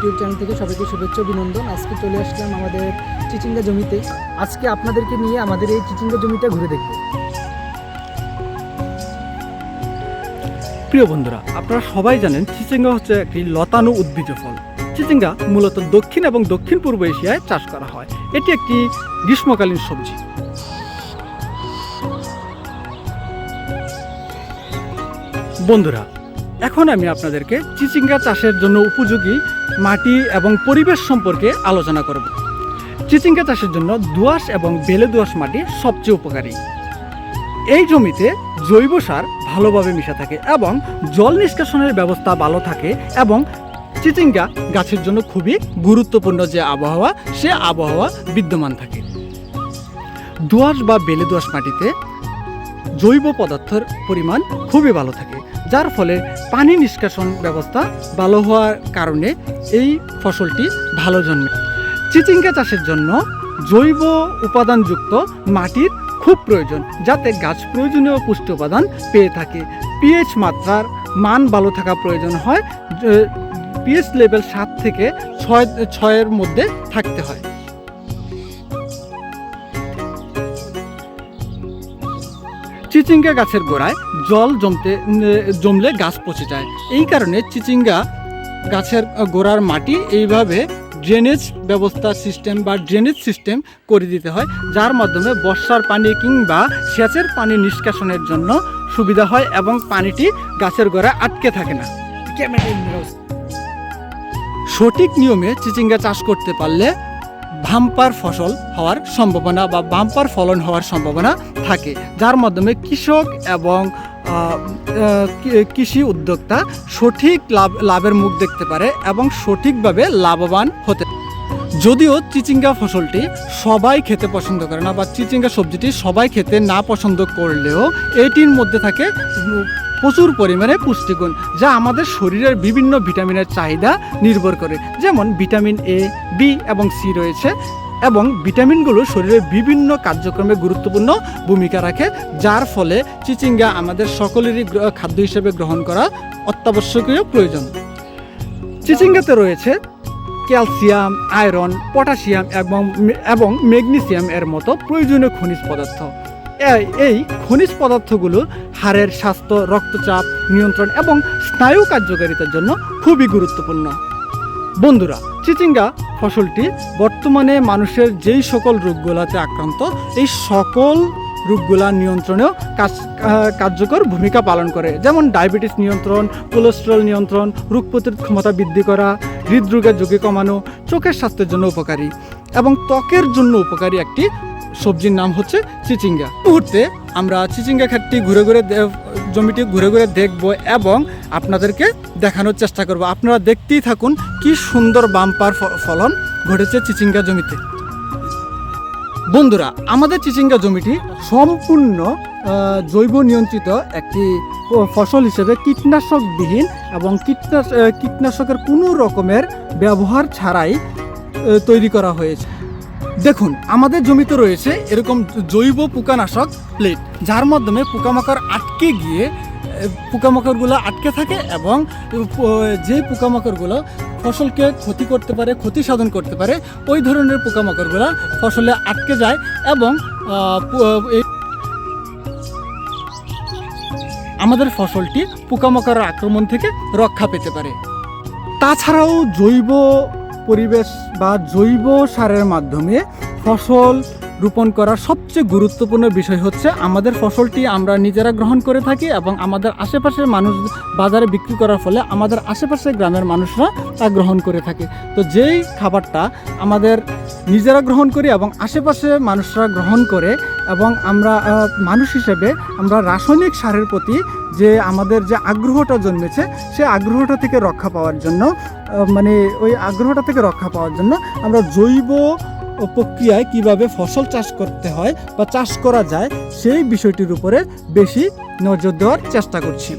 YouTube channel থেকে সবাইকে শুভেচ্ছা অভিনন্দন। আজকে চলে আসলাম আমাদের চিচিঙ্গা জমিতে। আজকে আপনাদেরকে নিয়ে আমাদের এই চিচিঙ্গা জমিটা ঘুরে দেখব। প্রিয় বন্ধুরা, আপনারা সবাই জানেন চিচিঙ্গা হচ্ছে একটি লতানো উদ্ভিজ ফল। চিচিঙ্গা মূলত দক্ষিণ এবং দক্ষিণ পূর্ব এশিয়ায় চাষ করা হয়। এটি একটি গ্রীষ্মকালীন সবজি। বন্ধুরা, এখন আমি আপনাদেরকে চিচিঙ্গা চাষের জন্য উপযোগী মাটি এবং পরিবেশ সম্পর্কে আলোচনা করব। চিচিঙ্গা চাষের জন্য দোআঁশ এবং বেলে দোআঁশ মাটি সবচেয়ে উপকারী। এই জমিতে জৈব সার ভালোভাবে মিশা থাকে এবং জল নিষ্কাশনের ব্যবস্থা ভালো থাকে এবং চিচিঙ্গা গাছের জন্য খুবই গুরুত্বপূর্ণ যে আবহাওয়া, সে আবহাওয়া বিদ্যমান থাকে। দোআঁশ বা বেলে দোআঁশ মাটিতে জৈব পদার্থের পরিমাণ খুবই ভালো থাকে, যার ফলে পানি নিষ্কাশন ব্যবস্থা ভালো হওয়ার কারণে এই ফসলটি ভালো জন্মে। চিচিঙ্গা চাষের জন্য জৈব উপাদানযুক্ত মাটির খুব প্রয়োজন, যাতে গাছ প্রয়োজনীয় পুষ্টি উপাদান পেয়ে থাকে। পিএইচ মাত্রার মান ভালো থাকা প্রয়োজন হয়। পিএইচ লেভেল 7 থেকে 6-এর মধ্যে থাকতে হয়। চিচিঙ্গা গাছের গোড়ায় জল জমলে গাছ পচে যায়। এই কারণে চিচিঙ্গা গাছের গোড়ার মাটি এইভাবে ড্রেনেজ ব্যবস্থা সিস্টেম বা ড্রেনেজ সিস্টেম করে দিতে হয়, যার মাধ্যমে বর্ষার পানি কিংবা সেচের পানি নিষ্কাশনের জন্য সুবিধা হয় এবং পানিটি গাছের গোড়ায় আটকে থাকে না। সঠিক নিয়মে চিচিঙ্গা চাষ করতে পারলে বাম্পার ফসল হওয়ার সম্ভাবনা বা বাম্পার ফলন হওয়ার সম্ভাবনা থাকে, যার মাধ্যমে কৃষক এবং কৃষি উদ্যোক্তা সঠিক লাভের মুখ দেখতে পারে এবং সঠিকভাবে লাভবান হতে। যদিও চিচিঙ্গা ফসলটি সবাই খেতে পছন্দ করে না বা চিচিঙ্গা সবজিটি সবাই খেতে না পছন্দ করলেও এটির মধ্যে থাকে প্রচুর পরিমাণে পুষ্টিগুণ, যা আমাদের শরীরের বিভিন্ন ভিটামিনের চাহিদা নির্ভর করে। যেমন ভিটামিন এ, বি এবং সি রয়েছে এবং ভিটামিনগুলো শরীরের বিভিন্ন কার্যক্রমে গুরুত্বপূর্ণ ভূমিকা রাখে, যার ফলে চিচিঙ্গা আমাদের সকলেরই খাদ্য হিসেবে গ্রহণ করা অত্যাবশ্যকীয় প্রয়োজন। চিচিঙ্গাতে রয়েছে ক্যালসিয়াম, আয়রন, পটাশিয়াম এবং ম্যাগনেসিয়াম এর মতো প্রয়োজনীয় খনিজ পদার্থ। এই খনিজ পদার্থগুলো হাড়ের স্বাস্থ্য, রক্তচাপ নিয়ন্ত্রণ এবং স্নায়ু কার্যকারিতার জন্য খুবই গুরুত্বপূর্ণ। বন্ধুরা, চিচিঙ্গা ফসলটি বর্তমানে মানুষের যেই সকল রোগগুলোতে আক্রান্ত, এই সকল রোগগুলা নিয়ন্ত্রণেও কার্যকর ভূমিকা পালন করে। যেমন ডায়াবেটিস নিয়ন্ত্রণ, কোলেস্টেরল নিয়ন্ত্রণ, রোগ প্রতিরোধ ক্ষমতা বৃদ্ধি করা, হৃদরোগের ঝুঁকি কমানো, চোখের স্বাস্থ্যের জন্য উপকারী এবং ত্বকের জন্য উপকারী একটি সবজির নাম হচ্ছে চিচিঙ্গা। মুহূর্তে আমরা চিচিঙ্গা ক্ষেতটি জমিটি ঘুরে ঘুরে দেখব এবং আপনাদেরকে দেখানোর চেষ্টা করব। আপনারা দেখতেই থাকুন কি সুন্দর বাম্পার ফলন ঘটেছে চিচিঙ্গা জমিতে। বন্ধুরা, আমাদের চিচিঙ্গা জমিটি সম্পূর্ণ জৈব নিয়ন্ত্রিত একটি ফসল হিসেবে কীটনাশকবিহীন এবং কীটনাশকের কোনো রকমের ব্যবহার ছাড়াই তৈরি করা হয়েছে। দেখুন, আমাদের জমিতে রয়েছে এরকম জৈব পোকানাশক প্লেট, যার মাধ্যমে পোকামাকড় আটকে গিয়ে পোকামাকড়গুলো আটকে থাকে এবং যে পোকামাকড়গুলো ফসলকে ক্ষতি করতে পারে, ক্ষতি সাধন করতে পারে, ওই ধরনের পোকামাকড়গুলো ফসলে আটকে যায় এবং আমাদের ফসলটি পোকামাকড়ের আক্রমণ থেকে রক্ষা পেতে পারে। তাছাড়াও জৈব পরিবেশ বা জৈব সারের মাধ্যমে ফসল রোপণ করার সবচেয়ে গুরুত্বপূর্ণ বিষয় হচ্ছে আমাদের ফসলটি আমরা নিজেরা গ্রহণ করে থাকি এবং আমাদের আশেপাশের মানুষ বাজারে বিক্রি করার ফলে আমাদের আশেপাশের গ্রামের মানুষরা তা গ্রহণ করে থাকে। তো যেই খাবারটা আমাদের নিজেরা গ্রহণ করি এবং আশেপাশে মানুষরা গ্রহণ করে এবং আমরা মানুষ হিসেবে আমরা রাসায়নিক সারের প্রতি যে আমাদের যে আগ্রহটা জন্মেছে, সে আগ্রহটা থেকে রক্ষা পাওয়ার জন্য আমরা জৈব প্রক্রিয়ায় কিভাবে ফসল চাষ করতে হয় বা চাষ করা যায় সেই বিষয়টির উপরে বেশি নজর দেওয়ার চেষ্টা করছি।